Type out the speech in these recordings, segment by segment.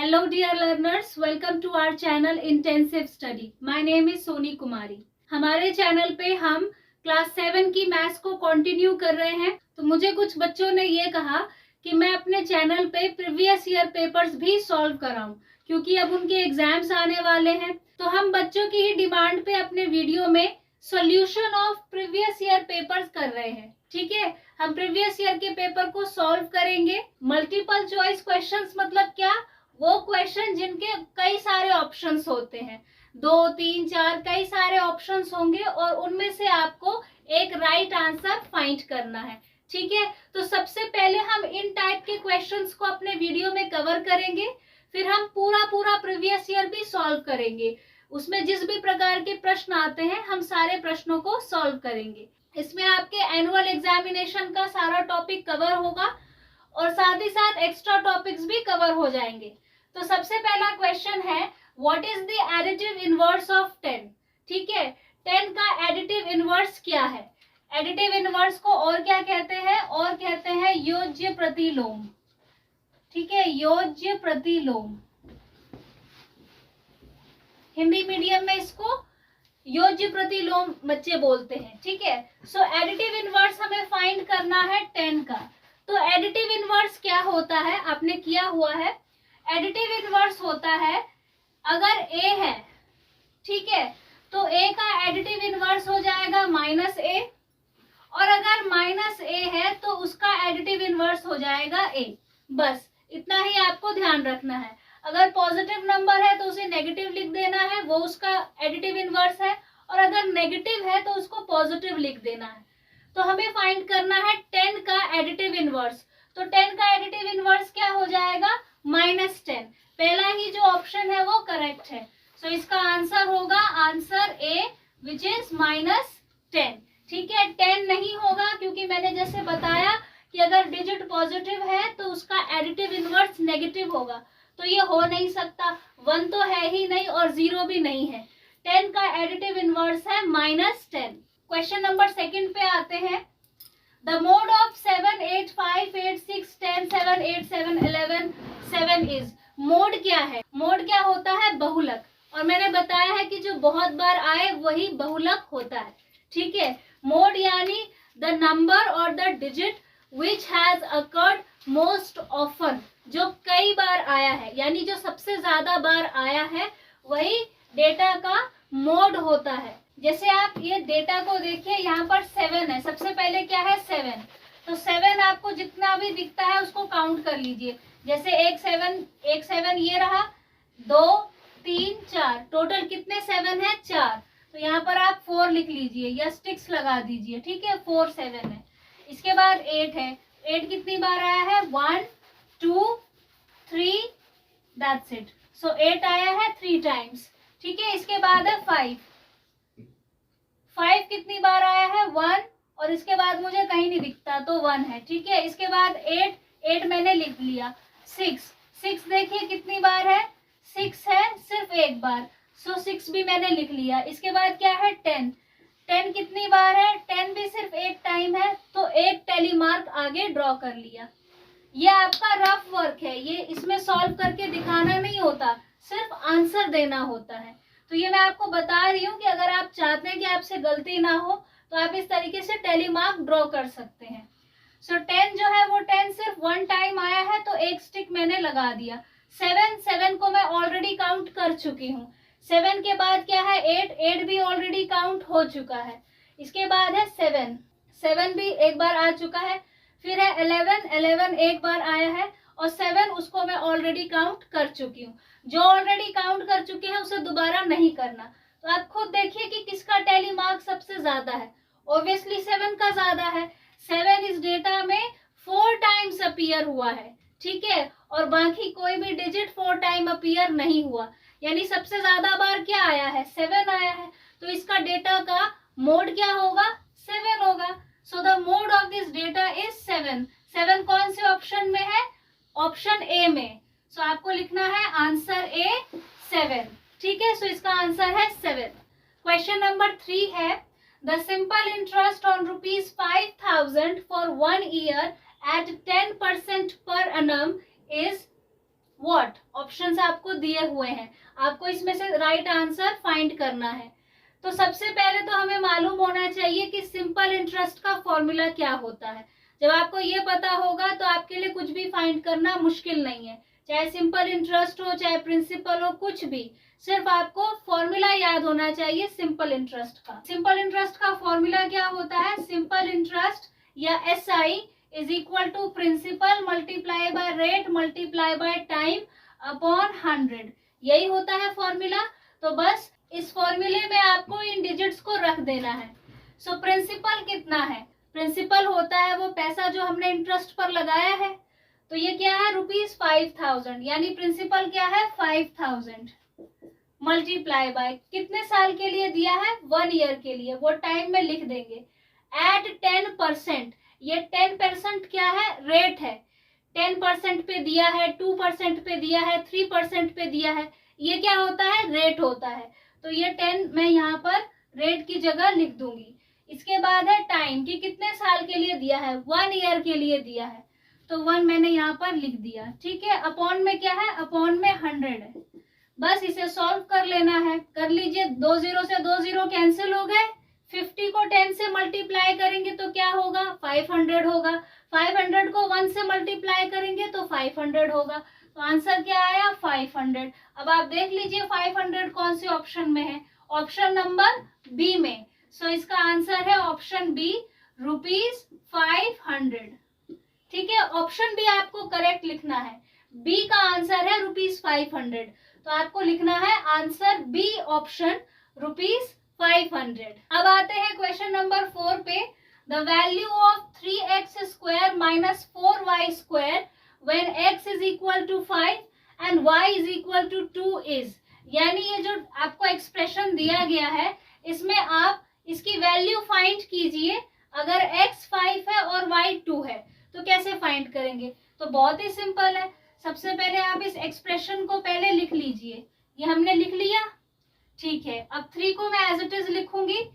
Hello dear learners, welcome to our channel Intensive Study. My name is Soni Kumari. हमारे channel पे हम class 7 की maths को कंटिन्यू कर रहे हैं. तो मुझे कुछ बच्चों ने ये कहा कि मैं अपने चैनल पे प्रीवियस ईयर पेपर्स भी सॉल्व कराऊं, क्योंकि अब उनके एग्जाम्स आने वाले हैं. तो हम बच्चों की ही डिमांड पे अपने वीडियो में solution of previous year papers कर रहे हैं. ठीक है, हम प्रीवियस ईयर के पेपर को सॉल्व करेंगे. मल्टीपल चॉइस क्वेश्चंस मतलब क्या? वो क्वेश्चन जिनके कई सारे ऑप्शंस होते हैं, 2, 3, 4 कई सारे ऑप्शंस होंगे और उनमें से आपको एक राइट आंसर फाइंड करना है. ठीक है, तो सबसे पहले हम इन टाइप के क्वेश्चंस को अपने वीडियो में कवर करेंगे. फिर हम पूरा प्रीवियस ईयर भी सॉल्व करेंगे. उसमें जिस भी प्रकार के प्रश्न आते हैं हम सारे प्रश्नों को सॉल्व करेंगे. इसमें आपके एनुअल एग्जामिनेशन का सारा टॉपिक कवर होगा और साथ ही साथ एक्स्ट्रा टॉपिक्स भी कवर हो जाएंगे. तो सबसे पहला क्वेश्चन है, what is the additive inverse of 10? ठीक है, 10 का एडिटिव इनवर्स क्या है? एडिटिव इनवर्स को और क्या कहते हैं? और कहते हैं योज्य प्रतिलोम. ठीक है, योज्य प्रतिलोम. हिंदी मीडियम में इसको योज्य प्रतिलोम बच्चे बोलते हैं. ठीक है, सो एडिटिव इनवर्स हमें फाइंड करना है 10 का. तो एडिटिव इनवर्स क्या होता है? आपने किया हुआ है. एडिटिव इनवर्स होता है अगर a है, ठीक है, तो a का एडिटिव इनवर्स हो जाएगा -a, और अगर -a है तो उसका एडिटिव इनवर्स हो जाएगा a. बस इतना ही आपको ध्यान रखना है. अगर पॉजिटिव नंबर है तो उसे नेगेटिव लिख देना है, वो उसका एडिटिव इनवर्स है, और अगर नेगेटिव है तो उसको पॉजिटिव लिख देना है. तो हमें फाइंड करना है 10 का एडिटिव इनवर्स. तो 10 का एडिटिव इनवर्स क्या हो जाएगा? -10. पहला ही जो ऑप्शन है वो करेक्ट है. सो इसका आंसर होगा आंसर ए, विच इज -10. ठीक है, 10 नहीं होगा क्योंकि मैंने जैसे बताया कि अगर डिजिट पॉजिटिव है तो उसका एडिटिव इनवर्स नेगेटिव होगा. तो ये हो नहीं सकता. 1 तो है ही नहीं और 0 भी नहीं है. 10 का एडिटिव इनवर्स है -10. क्वेश्चन नंबर 2 पे आते हैं. The mode of 7, 8, 5, 8, 6, 10, 7, 8, 7, 11, 7 is. Mode क्या है? मोड क्या होता है? बहुलक. और मैंने बताया है कि जो बहुत बार आए वही बहुलक होता है. ठीक है, मोड यानी द नंबर और the digit which has occurred most often, जो कई बार आया है, यानी जो सबसे ज्यादा बार आया है वही डेटा का मोड होता है. जैसे आप ये डेटा को देखिए, यहाँ पर 7 है. सबसे पहले क्या है? 7. तो 7 आपको जितना भी दिखता है उसको काउंट कर लीजिए. जैसे एक 7 ये रहा, 2, 3, 4, टोटल कितने 7 है? 4. तो यहाँ पर आप 4 लिख लीजिए या स्टिक्स लगा दीजिए. ठीक है, 4 7 है. इसके बाद 8 है. 8 कितनी बार आया है? 1, 2, 3, दैट्स इट. सो 8 आया है 3 टाइम्स. ठीक है, इसके बाद है 5. 5 कितनी बार आया है? 1, और इसके बाद मुझे कहीं नहीं दिखता तो 1 है. ठीक है, इसके बाद 8 मैंने लिख लिया. 6 देखिए कितनी बार है? 6 है सिर्फ एक बार. सो 6 भी मैंने लिख लिया. इसके बाद क्या है? 10 कितनी बार है? 10 भी सिर्फ एक टाइम है, तो एक टैली मार्क आगे ड्रॉ कर लिया. ये आपका रफ वर्क है, ये इसमें सॉल्व करके दिखाना नहीं होता, सिर्फ आंसर देना होता है. तो ये मैं आपको बता रही हूँ कि अगर आप चाहते हैं कि आपसे गलती ना हो तो आप इस तरीके से टैली मार्क ड्रॉ कर सकते हैं. सो 10 जो है वो 10 सिर्फ 1 टाइम आया है तो एक स्टिक मैंने लगा दिया. 7 को मैं ऑलरेडी काउंट कर चुकी हूँ. 7 के बाद क्या है? 8 भी ऑलरेडी काउंट हो चुका है. इसके बाद है 7 भी एक बार आ चुका है. फिर है 11 एक बार आया है, और 7 उसको मैं ऑलरेडी काउंट कर चुकी हूँ. जो ऑलरेडी काउंट कर चुके हैं उसे दोबारा नहीं करना. तो आप खुद देखिए कि किसका टैली मार्क सबसे ज्यादा है. ऑब्वियसली 7 का ज्यादा है. 7 इस डेटा में 4 टाइम्स अपीयर हुआ है. ठीक है, और बाकी कोई भी डिजिट 4 टाइम अपीयर नहीं हुआ, यानी सबसे ज्यादा बार क्या आया है? 7 आया है. तो इसका डेटा का मोड क्या होगा? 7 होगा. So the mode of this data is 7. 7 कौन से ऑप्शन में है? ऑप्शन ए में. सो आपको लिखना है आंसर ए 7. ठीक है, सो इसका आंसर है 7. क्वेश्चन नंबर 3 है, the simple interest on ₹5,000 for 1 year at 10% per annum is what, options आपको दिए हुए हैं, आपको इसमें से राइट आंसर फाइंड करना है। तो सबसे पहले तो हमें मालूम होना चाहिए कि सिंपल इंटरेस्ट का फॉर्मूला क्या होता है। जब आपको ये पता होगा तो आपके लिए कुछ भी फाइंड करना मुश्किल नहीं है, चाहे सिंपल इंटरेस्ट हो चाहे प्रिंसिपल हो, कुछ भी, सिर्फ आपको फॉर्मूला याद होना चाहिए सिंपल इंटरेस्ट का। सिंपल इंटरेस्ट का फॉर्मूला क्या होता है? सिंपल इंटरेस्ट या SI is equal to principal multiply by rate multiply by time upon 100, यही होता है फॉर्मूला। तो बस इस फॉर्मूले में आपको इन डिजिट्स को रख देना है। सो प्रिंसिपल कितना है? प्रिंसिपल होता है वो पैसा जो हमने इंटरेस्ट पर लगाया है, तो ये क्या है? ₹5000, यानी प्रिंसिपल क्या है? 5000 मल्टीप्लाई बाय कितने साल के लिए दिया है? 1 ईयर के लिए, वो टाइम में लिख देंगे। एट 10%, ये 10% क्या है? रेट है। 10% पे दिया है, 2% पे दिया है, 3% पे दिया है, ये क्या होता है? रेट होता है। तो ये 10 मैं यहाँ पर रेट की जगह लिख दूंगी। इसके बाद है टाइम, कि कितने साल के लिए दिया है? 1 ईयर के लिए दिया है, तो 1 मैंने यहाँ पर लिख दिया, ठीक है। अपॉन में क्या है? अपॉन में 100 है। बस इसे सॉल्व कर लेना है। कर लीजिए, 2 0 से 2 0 कैंसिल हो गए। 50 को 10 से मल्टीप्लाई करेंगे तो क्या होगा? 500 होगा। 500 को 1 से मल्टीप्लाई करेंगे तो 500 होगा। तो आंसर क्या आया? 500। अब आप देख लीजिए 500 कौन से ऑप्शन में है? ऑप्शन नंबर बी में। सो इसका आंसर है ऑप्शन बी, ₹500। ठीक है, ऑप्शन बी आपको करेक्ट लिखना है। बी का आंसर है ₹500, तो आपको लिखना है आंसर बी ऑप्शन, ₹500। अब आते हैं क्वेश्चन नंबर 4 पे। The value of 3x² minus 4y² when x is equal to 5 and y is equal to 2 is, यानी ये जो आपको एक्सप्रेशन दिया गया है इसमें आप इसकी वैल्यू फाइंड कीजिए। अगर x 5 है और y 2 है तो कैसे फाइंड करेंगे? तो बहुत ही सिंपल है। सबसे पहले आप इस एक्सप्रेशन को पहले लिख लीजिए। ये हमने लिख लिया, ठीक है। अब 3 को मैं एज इट इज लिखूंगी।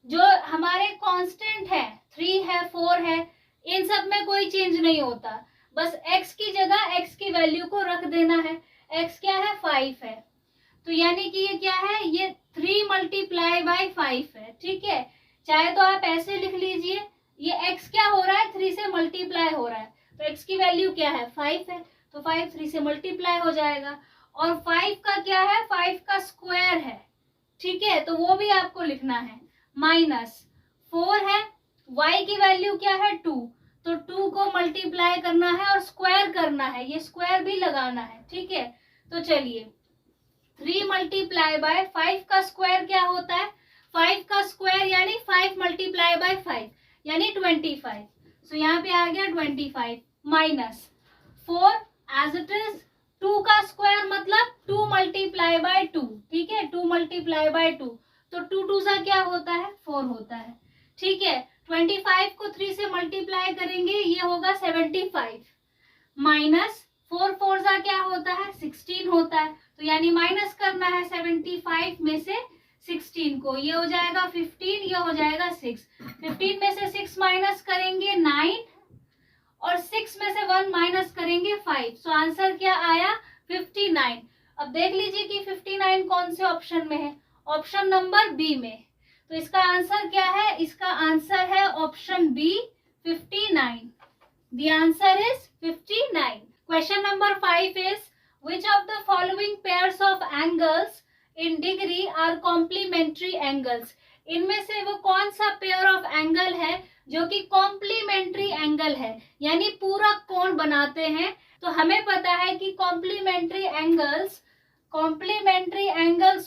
जो हमारे कांस्टेंट है 3 है 4 है, इन सब में कोई चेंज नहीं होता। बस x की जगह x की वैल्यू को रख देना है। x क्या है? 5 है, तो यानी कि ये क्या है? ये 3 मल्टीप्लाई बाय 5 है, ठीक है। चाहे तो आप ऐसे लिख लीजिए, ये x क्या हो रहा है? 3 से मल्टीप्लाई हो रहा है, तो x की वैल्यू क्या है? 5 है, तो 5 3 से मल्टीप्लाई हो जाएगा। और 5 का क्या है? 5 का स्क्वायर है, ठीक है, तो वो भी आपको लिखना है। माइनस 4 है, y की वैल्यू क्या है? 2, तो 2 को मल्टीप्लाई करना है और स्क्वायर करना है, ये स्क्वायर भी लगाना है, ठीक है। तो चलिए 3 मल्टीप्लाई बाय 5 का स्क्वायर क्या होता है? 5 का स्क्वायर यानी 5 मल्टीप्लाई बाय 5 यानी 25। सो यहाँ पे आ गया 25 माइनस 4 एज इट इज 2 का स्क्वायर मतलब 2 मल्टीप्लाई बाय 2, ठीक है। 2 मल्टीप्लाई बाय 2, तो 2 2 सा क्या होता है? 4 होता है, ठीक है। 25 को 3 से मल्टीप्लाई करेंगे, ये होगा 75 माइनस 4 4 सा क्या होता है? 16 होता है, तो यानी माइनस करना है 75 में से 16 को। ये हो जाएगा 15, ये हो जाएगा 6। 15 में से 6 माइनस करेंगे 9 और 6 में से 1 माइनस करेंगे 5। सो आंसर क्या आया? 59। अब देख लीजिए कि 59 कौन से ऑप्शन में है? ऑप्शन नंबर बी में। तो इसका आंसर क्या है? इसका आंसर है option B 59। The answer is 59. Question number 5 is, which of the following pairs of angles in degree are complementary angles? इनमें से वो कौन सा पेयर ऑफ एंगल है जो कि कॉम्प्लीमेंट्री एंगल है, यानी पूरा कोण बनाते हैं। तो हमें पता है कि कॉम्प्लीमेंट्री एंगल्स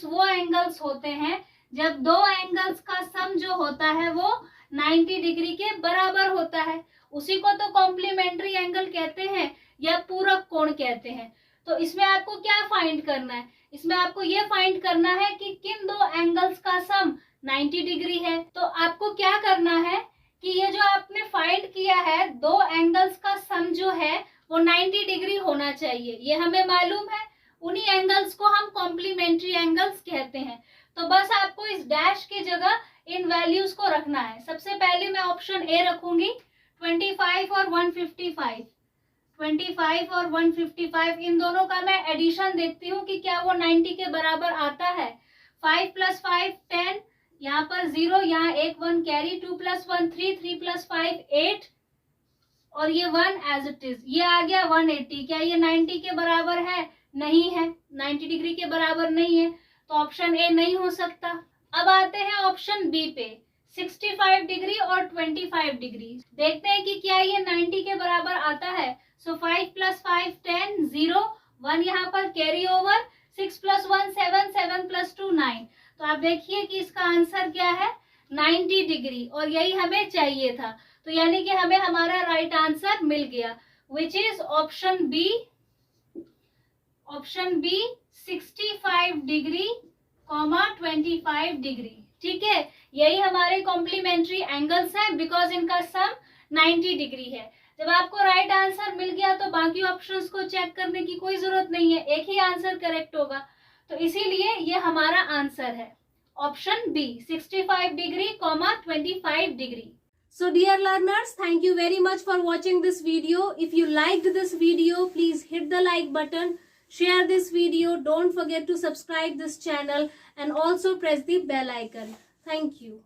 वो एंगल्स होते हैं जब दो एंगल्स का सम जो होता है वो 90 डिग्री के बराबर होता है, उसी को तो कॉम्प्लीमेंट्री एंगल कहते हैं या पूरक कोण कहते हैं। तो इसमें आपको क्या फाइंड करना है? इसमें आपको ये फाइंड करना है कि किन दो एंगल्स का सम 90 डिग्री है। तो आपको क्या करना है कि ये जो आपने फाइंड किया है, दो एंगल्स का सम जो है वो 90 डिग्री होना चाहिए, ये हमें मालूम है। उन्हीं एंगल्स को हम कॉम्प्लीमेंट्री एंगल्स कहते हैं। तो बस आपको इस डैश की जगह इन वैल्यूज को रखना है। सबसे पहले मैं ऑप्शन ए रखूंगी, 25 और 155। 25 और 155, इन दोनों का मैं एडिशन देखती हूँ कि क्या वो 90 के बराबर आता है। 5 + 5 10, यहाँ पर 0, यहाँ एक 1 कैरी, 2 + 1 3, 3 + 5 8 और ये 1 एज इट इज, ये आ गया 180। क्या ये 90 के बराबर है? नहीं है, 90 डिग्री के बराबर नहीं है, तो ऑप्शन ए नहीं हो सकता। अब आते हैं ऑप्शन बी पे, 65 डिग्री और 25 डिग्री। देखते हैं कि क्या ये 90 के बराबर आता है। सो 5 + 5 10, 0 1 यहाँ पर कैरी ओवर, 6 + 1 7, 7 + 2 9। तो आप देखिए कि इसका आंसर क्या है, 90 डिग्री, और यही हमें चाहिए था। तो यानी कि हमें हमारा राइट आंसर मिल गया, which is option B 65 degree, 25 degree. ठीक है, यही हमारे कॉम्प्लीमेंट्री एंगल्स हैं, बिकॉज इनका सम 90 डिग्री है। जब आपको राइट आंसर मिल गया तो बाकी ऑप्शंस को चेक करने की कोई जरूरत नहीं है, एक ही आंसर करेक्ट होगा। तो इसीलिए ये हमारा आंसर है option B, 65 degree, 25 degree. So dear learners, thank you very much for watching this video. If you liked this video, please hit the like button, share this video, don't forget to subscribe this channel and also press the bell icon. Thank you.